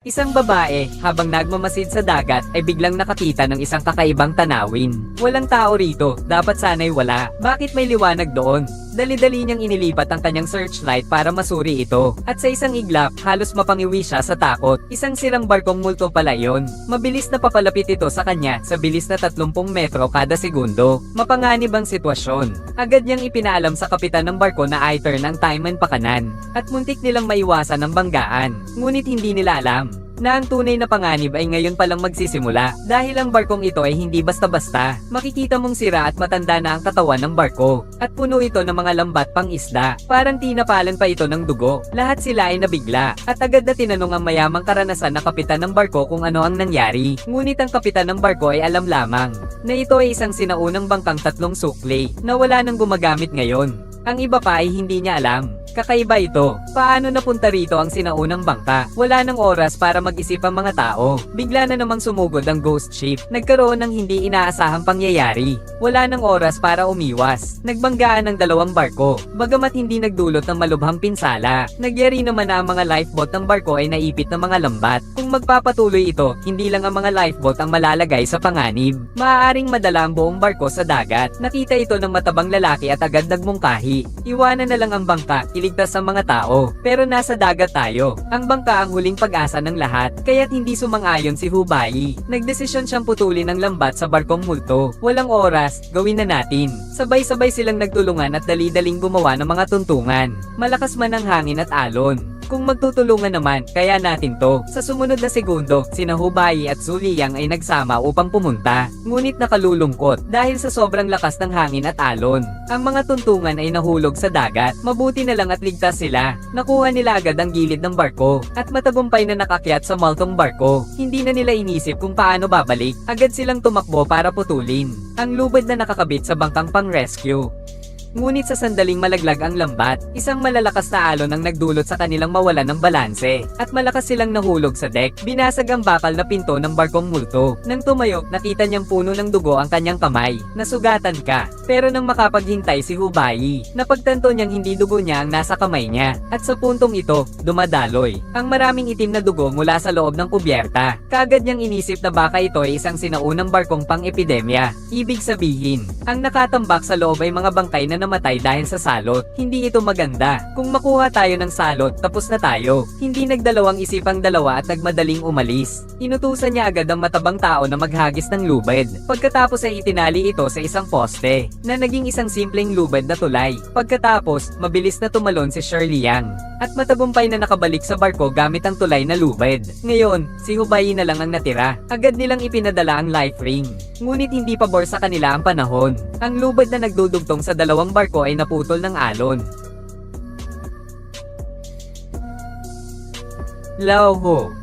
Isang babae, habang nagmamasid sa dagat, ay biglang nakakita ng isang kakaibang tanawin. Walang tao rito, dapat sana'y wala. Bakit may liwanag doon? Dali-dali niyang inilipat ang kanyang searchlight para masuri ito. At sa isang iglap, halos mapangiwi siya sa takot. Isang sirang barkong multo pala yon. Mabilis na papalapit ito sa kanya sa bilis na 30 metro kada segundo. Mapanganib ang sitwasyon. Agad niyang ipinaalam sa kapitan ng barko na i-turn ang timeline pakanan. At muntik nilang maiwasan ang banggaan. Ngunit hindi nila alam na ang tunay na panganib ay ngayon palang magsisimula dahil ang barkong ito ay hindi basta-basta. Makikita mong sira at matanda na ang katawan ng barko at puno ito ng mga lambat pang isda. Parang tinapalan pa ito ng dugo. Lahat sila ay nabigla at agad na tinanong ang mayamang karanasan na kapitan ng barko kung ano ang nangyari. Ngunit ang kapitan ng barko ay alam lamang na ito ay isang sinaunang bangkang 3 sukli na wala nang gumagamit ngayon. Ang iba pa ay hindi niya alam. Kakaiba ito. Paano napunta rito ang sinaunang bangka? Wala nang oras para mag-isip ang mga tao. Bigla na namang sumugod ang ghost ship. Nagkaroon ng hindi inaasahang pangyayari. Wala nang oras para umiwas. Nagbanggaan ang 2 barko. Bagamat hindi nagdulot ng malubhang pinsala, nagyari naman na ang mga lifeboat ng barko ay naipit ng mga lambat. Kung magpapatuloy ito, hindi lang ang mga lifeboat ang malalagay sa panganib. Maaaring madala ang buong barko sa dagat. Nakita ito ng matabang lalaki at agad nagmungkahi. Iwanan na lang ang bangka, iligtas ang mga tao. Pero nasa dagat tayo. Ang bangka ang huling pag-asa ng lahat, kaya't hindi sumang-ayon si Hubei. Nagdesisyon siyang putulin ang lambat sa barkong multo. Walang oras, gawin na natin. Sabay-sabay silang nagtulungan at dali-daling gumawa ng mga tuntungan. Malakas man ang hangin at alon. Kung magtutulungan naman, kaya natin to. Sa sumunod na segundo, sina Hubei at Zhu Liyang ay nagsama upang pumunta. Ngunit nakalulungkot dahil sa sobrang lakas ng hangin at alon. Ang mga tuntungan ay nahulog sa dagat. Mabuti na lang at ligtas sila. Nakuha nila agad ang gilid ng barko at matagumpay na nakakyat sa multong barko. Hindi na nila inisip kung paano babalik. Agad silang tumakbo para putulin ang lubid na nakakabit sa bangkang pang-rescue. Ngunit sa sandaling malaglag ang lambat, isang malalakas na alon ang nagdulot sa kanilang mawalan ng balanse, at malakas silang nahulog sa deck. Binasag ang bakal na pinto ng barkong multo. Nang tumayo, nakita niyang puno ng dugo ang kanyang kamay. Nasugatan ka. Pero nang makapaghintay si Hubei, napagtanto niyang hindi dugo niya ang nasa kamay niya, at sa puntong ito, dumadaloy ang maraming itim na dugo mula sa loob ng kubyerta. Kaagad niyang inisip na baka ito ay isang sinaunang barkong pang-epidemya. Ibig sabihin, ang nakatambak sa loob ay mga bangkay na namatay dahil sa salot. Hindi ito maganda. Kung makuha tayo ng salot, tapos na tayo. Hindi nagdalawang isipang dalawa at nagmadaling umalis. Inutusan niya agad ang matabang tao na maghagis ng lubid. Pagkatapos ay itinali ito sa isang poste, na naging isang simpleng lubid na tulay. Pagkatapos, mabilis na tumalon si Shirley Yang, at matagumpay na nakabalik sa barko gamit ang tulay na lubid. Ngayon, si Hubei na lang ang natira. Agad nilang ipinadala ang life ring. Ngunit hindi pabor sa kanila ang panahon. Ang lubid na nagdudugtong sa 2 barko ay naputol ng alon. Lauho.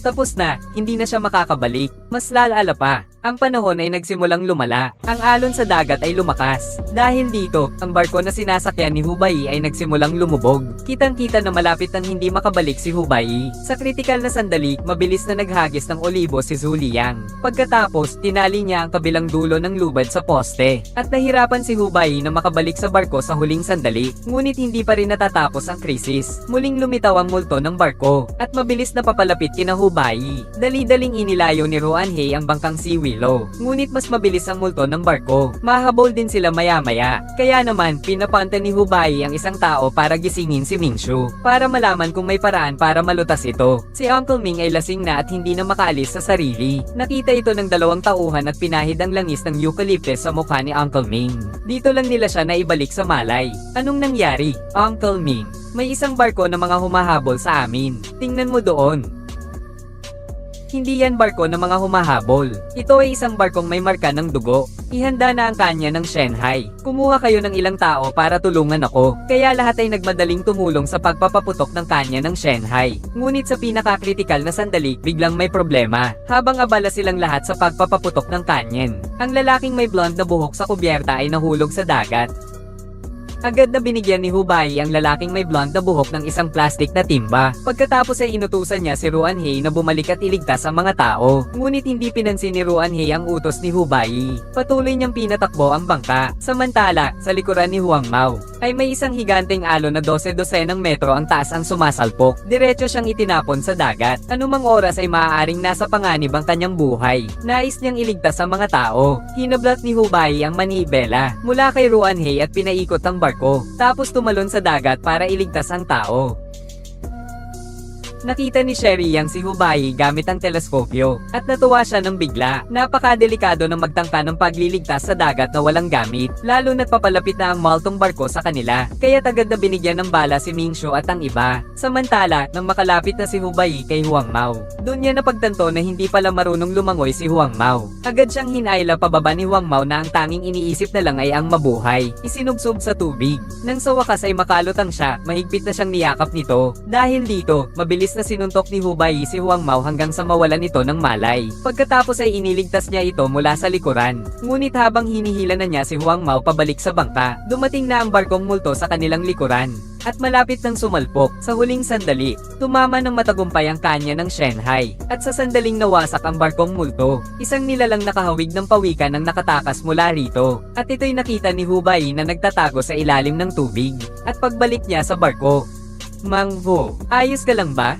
Tapos na, hindi na siya makakabalik. Mas lalala pa. Ang panahon ay nagsimulang lumala. Ang alon sa dagat ay lumakas. Dahil dito, ang barko na sinasakyan ni Hubei ay nagsimulang lumubog. Kitang-kita na malapit nang hindi makabalik si Hubei. Sa kritikal na sandali, mabilis na naghagis ng olibo si Zhu Liyang. Pagkatapos, tinali niya ang kabilang dulo ng lubid sa poste. At nahirapan si Hubei na makabalik sa barko sa huling sandali. Ngunit hindi pa rin natatapos ang krisis. Muling lumitaw ang multo ng barko. At mabilis na papalapit kina Hubei. Dali-daling inilayo ni Ruanhei ang bangkang Siwi. Ngunit mas mabilis ang multo ng barko. Mahabol din sila maya-maya. Kaya naman, pinapanta ni Hubei ang isang tao para gisingin si Mingshu, para malaman kung may paraan para malutas ito. Si Uncle Ming ay lasing na at hindi na makaalis sa sarili. Nakita ito ng 2 tauhan at pinahid ang langis ng eucalyptus sa mukha ni Uncle Ming. Dito lang nila siya naibalik sa malay. Anong nangyari, Uncle Ming? May isang barko na mga humahabol sa amin. Tingnan mo doon. Hindi yan barko ng mga humahabol. Ito ay isang barkong may marka ng dugo. Ihanda na ang kanya ng Shanghai. Kumuha kayo ng ilang tao para tulungan ako. Kaya lahat ay nagmadaling tumulong sa pagpapaputok ng kanya ng Shanghai. Ngunit sa pinakakritikal na sandali, biglang may problema. Habang abala silang lahat sa pagpapaputok ng kanyen, ang lalaking may blonde na buhok sa kubyerta ay nahulog sa dagat. Agad na binigyan ni Hubei ang lalaking may blonde na buhok ng isang plastic na timba. Pagkatapos ay inutusan niya si Ruanhei na bumalik at iligtas ang mga tao. Ngunit hindi pinansin ni Ruanhei ang utos ni Hubei. Patuloy niyang pinatakbo ang bangka. Samantala, sa likuran ni Huang Mao, ay may isang higanteng alon na 12-12 ng metro ang taas ang sumasalpok. Diretso siyang itinapon sa dagat. Anumang oras ay maaaring nasa panganib ang kanyang buhay. Nais niyang iligtas ang mga tao. Hinablat ni Hubei ang manibela mula kay Ruanhei at pinaikot ang barko. Tapos tumalon sa dagat para iligtas ang tao. Nakita ni Sherry yang si Hubei gamit ang teleskopyo, at natuwa siya ng bigla. Napakadelikado ng magtangka ng pagliligtas sa dagat na walang gamit, lalo na't papalapit na ang multong barko sa kanila. Kaya't agad na binigyan ng bala si Mingshu at ang iba. Samantala, nang makalapit na si Hubei kay Huang Mao, doon niya napagtanto na hindi pala marunong lumangoy si Huang Mao. Agad siyang hinayla pababa ni Huang Mao na ang tanging iniisip na lang ay ang mabuhay. Isinubsob sa tubig. Nang sa wakas ay makalutang siya, mahigpit na siyang niyakap nito. Dahil dito, mabilis na sinuntok ni Hubei si Huang Mao hanggang sa mawalan ito ng malay. Pagkatapos ay iniligtas niya ito mula sa likuran. Ngunit habang hinihila na niya si Huang Mao pabalik sa bangka, dumating na ang barkong multo sa kanilang likuran. At malapit nang sumalpok, sa huling sandali, tumama ng matagumpay ang kanya ng Shanghai. At sa sandaling nawasak ang barkong multo, isang nilalang nakahawig ng pawikan ang nakatakas mula rito. At ito'y nakita ni Hubei na nagtatago sa ilalim ng tubig. At pagbalik niya sa barko, Mang Ho, ayos ka lang ba?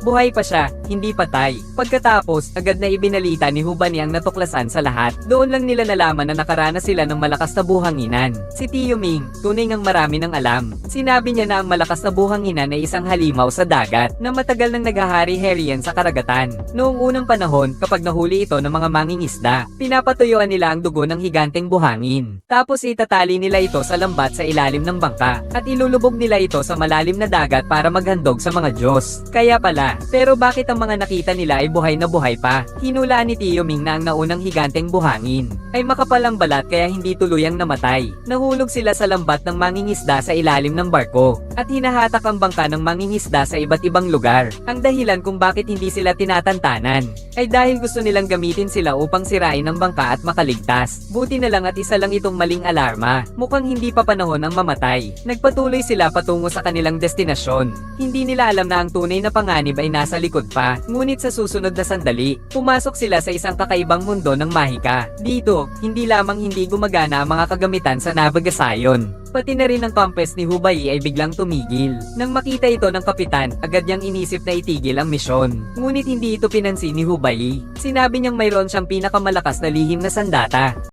Buhay pa siya, hindi patay. Pagkatapos, agad na ibinalita ni Hubei ang natuklasan sa lahat. Doon lang nila nalaman na nakaranas sila ng malakas na buhanginan. Si Tio Ming, tunay ngang marami ng alam. Sinabi niya na ang malakas na buhanginan ay isang halimaw sa dagat na matagal nang naghahari-harian sa karagatan. Noong unang panahon, kapag nahuli ito ng mga mangingisda, pinapatuyuan nila ang dugo ng higanteng buhangin. Tapos itatali nila ito sa lambat sa ilalim ng bangka at ilulubog nila ito sa malalim na dagat para maghandog sa mga Diyos. Kaya pala, pero bakit ang mga nakita nila ay buhay na buhay pa? Hinulaan ni Tio Ming na ang naunang higanteng buhangin ay makapal ang balat kaya hindi tuluyang namatay. Nahulog sila sa lambat ng mangingisda sa ilalim ng barko at hinahatak ang bangka ng mangingisda sa iba't ibang lugar. Ang dahilan kung bakit hindi sila tinatantanan ay dahil gusto nilang gamitin sila upang sirain ang bangka at makaligtas. Buti na lang at isa lang itong maling alarma. Mukhang hindi pa panahon ang mamatay. Nagpatuloy sila patungo sa kanilang destinasyon. Hindi nila alam na ang tunay na panganib ay nasa likod pa. Ngunit sa susunod na sandali, pumasok sila sa isang kakaibang mundo ng mahika. Dito, hindi lamang hindi gumagana ang mga kagamitan sa navigasyon, pati na rin ang compass ni Hubei ay biglang tumigil. Nang makita ito ng kapitan, agad niyang inisip na itigil ang misyon. Ngunit hindi ito pinansin ni Hubei. Sinabi niyang mayroon siyang pinakamalakas na lihim na sandata.